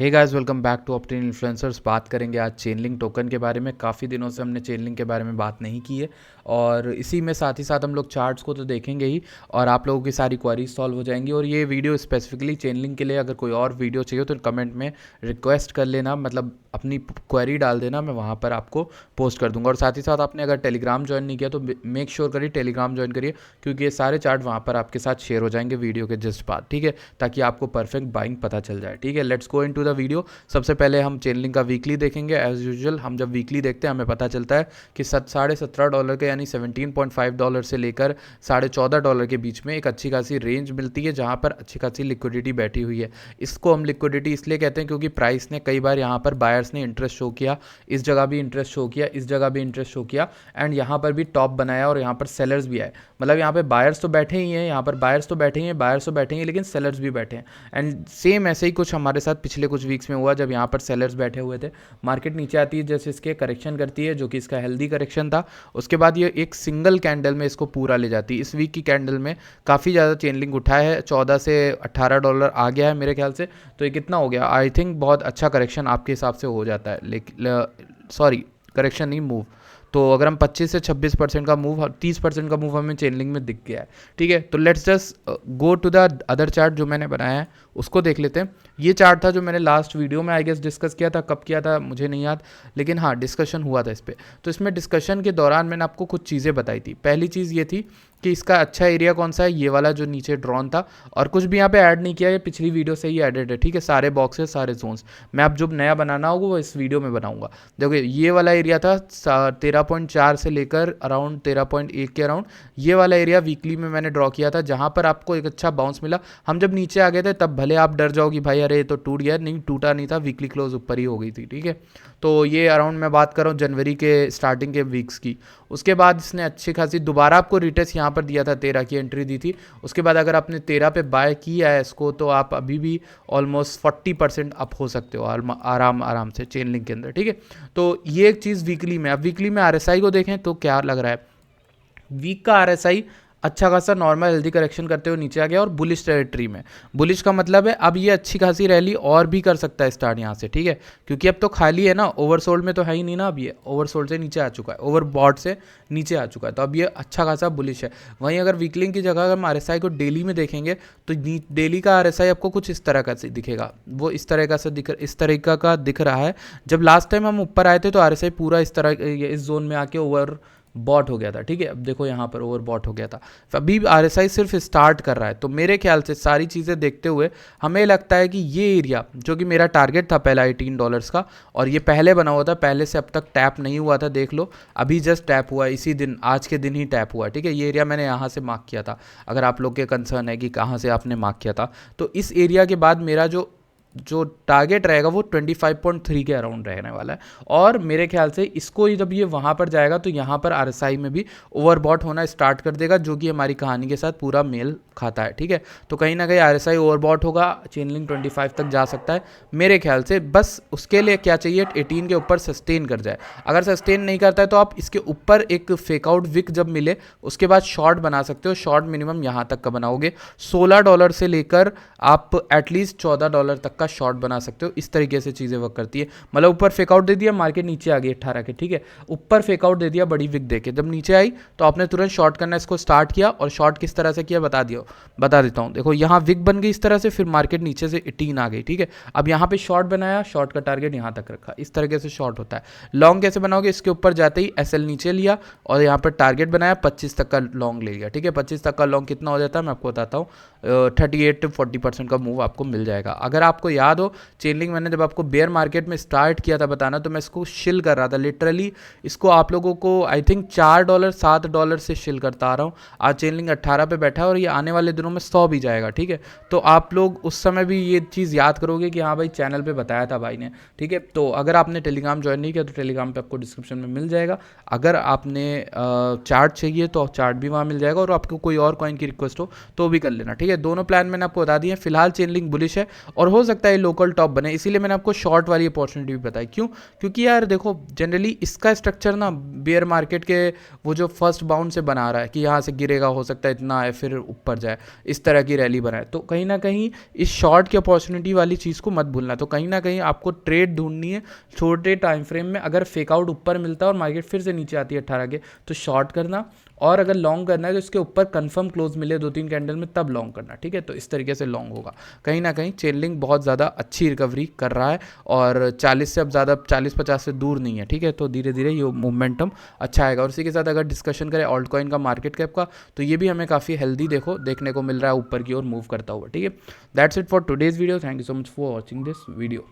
Hey guys, welcome back to Optin influencers. बात करेंगे आज चेनलिंक टोकन के बारे में। काफ़ी दिनों से हमने चेनलिंक के बारे में बात नहीं की है और इसी में साथ ही साथ हम लोग चार्ट्स को तो देखेंगे ही और आप लोगों की सारी क्वेरीज सॉल्व हो जाएंगी। और ये वीडियो स्पेसिफिकली चेनलिंक के लिए, अगर कोई और वीडियो चाहिए तो कमेंट में रिक्वेस्ट कर लेना, मतलब अपनी क्वेरी डाल देना, मैं वहाँ पर आपको पोस्ट कर दूंगा। और साथ ही साथ आपने अगर टेलीग्राम ज्वाइन नहीं किया तो मेक श्योर करिए टेलीग्राम ज्वाइन करिए, क्योंकि ये सारे चार्ट वहाँ पर आपके साथ शेयर हो जाएंगे वीडियो के जस्ट बाद, ठीक है, ताकि आपको परफेक्ट बाइंग पता चल जाए। ठीक है, let's go into the video. सबसे पहले हम चेनलिंक का वीकली देखेंगे। एज यूजुअल हम जब वीकली देखते हैं हमें पता चलता है कि $17.5 के यानी $17.5 से लेकर $14.5 के बीच में एक अच्छी खासी रेंज मिलती है, जहाँ पर अच्छी खासी लिक्विडिटी बैठी हुई है। इसको हम लिक्विडिटी इसलिए कहते हैं क्योंकि प्राइस ने कई बार यहाँ पर बायर्स ने इंटरेस्ट शो किया, इस जगह भी इंटरेस्ट शो किया, इस जगह भी इंटरेस्ट शो किया, एंड यहाँ पर भी टॉप बनाया और यहाँ पर सेलर्स भी आए। मतलब यहाँ पे बायर्स तो बैठे ही हैं, यहाँ पर बायर्स तो बैठे ही हैं, बायर्स तो बैठे ही हैं, लेकिन सेलर्स भी बैठे हैं। एंड सेम ऐसे ही कुछ हमारे साथ पिछले कुछ वीक्स में हुआ, जब यहाँ पर सेलर्स बैठे हुए थे। मार्केट नीचे आती है, जैसे इसके करेक्शन करती है, जो कि इसका हेल्दी करेक्शन था। उसके बाद ये एक सिंगल कैंडल में इसको पूरा ले जाती है। इस वीक की कैंडल में काफ़ी ज़्यादा चेनलिंक उठाया है, $14 से $18 आ गया है मेरे ख्याल से। तो ये कितना हो गया, आई थिंक बहुत अच्छा करेक्शन आपके हिसाब से हो जाता है, लेकिन सॉरी करेक्शन नहीं, मूव। तो अगर हम 25 से 26% का मूव, 30% का मूव हमें चेनलिंक में दिख गया है। ठीक है, तो let's just go to the other chart जो मैंने बनाया है, उसको देख लेते हैं। ये चार्ट था जो मैंने लास्ट वीडियो में आई गेस डिस्कस किया था। कब किया था मुझे नहीं याद, लेकिन हाँ डिस्कशन हुआ था इस पर। तो इसमें डिस्कशन के दौरान मैंने आपको कुछ चीज़ें बताई थी। पहली चीज़ ये थी कि इसका अच्छा एरिया कौन सा है, ये वाला जो नीचे ड्रॉन था, और कुछ भी यहाँ पे ऐड नहीं किया, ये पिछली वीडियो से ही एडेड है। ठीक है, सारे बॉक्सेस, सारे जोन्स मैं अब जो नया बनाना होगा वो इस वीडियो में बनाऊंगा। देखिए ये वाला एरिया था 13.4 से लेकर अराउंड 13.1 के अराउंड। ये वाला एरिया वीकली में मैंने ड्रॉ किया था, जहाँ पर आपको एक अच्छा बाउंस मिला। हम जब नीचे आ गए थे तब भले आप डर जाओ कि भाई अरे तो टूट गया, नहीं टूटा नहीं था, वीकली क्लोज ऊपर ही हो गई थी। ठीक है, तो ये अराउंड मैं बात कर रहा हूँ जनवरी के स्टार्टिंग के वीक्स की। उसके बाद इसने अच्छी खासी दोबारा आपको रिटेस्ट यहाँ पर दिया था, 13 की एंट्री दी थी। उसके बाद अगर आपने 13 पे बाय किया है इसको, तो आप अभी भी ऑलमोस्ट 40% अप हो सकते हो आराम से चेनलिंक के अंदर। ठीक है, तो ये एक चीज़ वीकली में। अब वीकली में आरएसआई को देखें तो क्या लग रहा है, वीक का आरएसआई अच्छा खासा नॉर्मल हेल्दी करेक्शन करते हुए नीचे आ गया और बुलिश टेरिटरी में। बुलिश का मतलब है अब ये अच्छी खासी रैली और भी कर सकता है स्टार्ट यहाँ से। ठीक है, क्योंकि अब तो खाली है ना, ओवरसोल्ड में तो है ही नहीं ना, अब ये ओवरसोल्ड से नीचे आ चुका है, ओवरबॉट से नीचे आ चुका है, तो अब ये अच्छा खासा बुलिश है। वहीं अगर वीकलिंग की जगह अगर हम आरएसआई को डेली में देखेंगे तो डेली का आरएसआई आपको कुछ इस तरह का से दिखेगा, वो इस तरह का दिख रहा है। जब लास्ट टाइम हम ऊपर आए थे तो आरएसआई पूरा इस तरह इस जोन में आके ओवर बॉट हो गया था। ठीक है, अब देखो यहाँ पर ओवर बॉट हो गया था। अभी आरएसआई सिर्फ स्टार्ट कर रहा है, तो मेरे ख्याल से सारी चीज़ें देखते हुए हमें लगता है कि ये एरिया जो कि मेरा टारगेट था पहला $18 का, और ये पहले बना हुआ था, पहले से अब तक टैप नहीं हुआ था, देख लो अभी जस्ट टैप हुआ, इसी दिन आज के दिन ही टैप हुआ। ठीक है, ये एरिया मैंने यहाँ से मार्क किया था, अगर आप लोग के कंसर्न है कि कहाँ से आपने मार्क किया था, तो इस एरिया के बाद मेरा जो टारगेट रहेगा वो 25.3 के अराउंड रहने वाला है। और मेरे ख्याल से इसको जब ये वहाँ पर जाएगा तो यहाँ पर आरएसआई में भी ओवरबॉट होना स्टार्ट कर देगा, जो कि हमारी कहानी के साथ पूरा मेल खाता है। ठीक है, तो कहीं ना कहीं आरएसआई ओवरबॉट होगा, चेनलिंक 25 तक जा सकता है मेरे ख्याल से। बस उसके लिए क्या चाहिए, 18 के ऊपर सस्टेन कर जाए। अगर सस्टेन नहीं करता है तो आप इसके ऊपर एक फेकआउट विक जब मिले उसके बाद शॉर्ट बना सकते हो। शॉर्ट मिनिमम यहाँ तक का बनाओगे, $16 से लेकर आप एटलीस्ट $14 तक का शॉर्ट बना सकते हो। इस तरीके से चीज़ें वर्क करती है। मतलब ऊपर फेकआउट दे दिया, मार्केट नीचे आ गई 18 के, ठीक है, ऊपर फेकआउट दे दिया बड़ी विक देके, जब नीचे आई तो आपने तुरंत शॉर्ट करना इसको स्टार्ट किया। और शॉर्ट किस तरह से किया बता देता हूँ। देखो यहाँ विक बन गई इस तरह से, फिर मार्केट नीचे से 18 आ गई। ठीक है, अब यहाँ पे शॉर्ट बनाया, शॉर्ट का टारगेट यहाँ तक रखा, इस तरीके से शॉर्ट होता है। लॉन्ग कैसे बनाओगे, इसके ऊपर जाते ही एसएल नीचे लिया और यहाँ पर टारगेट बनाया, 25 तक का लॉन्ग ले लिया। ठीक है, 25 तक का लॉन्ग कितना हो जाता है मैं आपको बताता हूँ, 38 to 40% का मूव आपको मिल जाएगा। अगर आपको याद हो चेनलिंग मैंने जब आपको बेयर मार्केट में स्टार्ट किया था बताना, तो मैं इसको शिल कर रहा था लिटरली। इसको आप लोगों को आई थिंक $4 $7 से शिल करता आ रहा हूँ। आज चेनलिंग 18 पे बैठा है और ये आने वाले दिनों में 100 भी जाएगा। ठीक है, तो आप लोग उस समय भी ये चीज़ याद करोगे कि हाँ भाई चैनल पे बताया था भाई ने। ठीक है, तो अगर आपने टेलीग्राम ज्वाइन नहीं किया तो टेलीग्राम पे आपको डिस्क्रिप्शन में मिल जाएगा। अगर आपने चार्ट चाहिए तो चार्ट भी वहाँ मिल जाएगा, और आपको कोई और कॉइन की रिक्वेस्ट हो तो भी कर लेना। ठीक है, दोनों प्लान मैंने आपको बता दिए। फिलहाल चेनलिंग बुलिश है और हो सकता सकता है लोकल टॉप बने, इसीलिए मैंने आपको शॉर्ट वाली अपॉर्चुनिटी भी बताई। क्यों? क्योंकि यार देखो जनरली इसका स्ट्रक्चर ना बेयर मार्केट के वो जो फर्स्ट बाउंड से बना रहा है कि यहाँ से गिरेगा, हो सकता है इतना है फिर ऊपर जाए, इस तरह की रैली बनाए। तो कहीं ना कहीं इस शॉर्ट की अपॉर्चुनिटी वाली चीज़ को मत भूलना। तो कहीं ना कहीं आपको ट्रेड ढूंढनी है छोटे टाइम फ्रेम में। अगर फेक आउट ऊपर मिलता है और मार्केट फिर से नीचे आती है 18 के, तो शॉर्ट करना, और अगर लॉन्ग करना है तो इसके ऊपर कंफर्म क्लोज मिले 2-3 कैंडल में तब लॉन्ग करना, ठीक है। तो इस तरीके से लॉन्ग होगा। कहीं ना कहीं चेनलिंक बहुत ज़्यादा अच्छी रिकवरी कर रहा है और 40 से अब ज़्यादा 40-50 से दूर नहीं है, ठीक है। तो धीरे धीरे ये मोमेंटम अच्छा आएगा। और इसी के साथ अगर डिस्कशन करें ऑल्ट कॉइन का मार्केट कैप का, तो ये भी हमें काफ़ी हेल्दी देखने को मिल रहा है ऊपर की ओर मूव करता हुआ, ठीक है। That's it for today's video. Thank you so much for watching this video.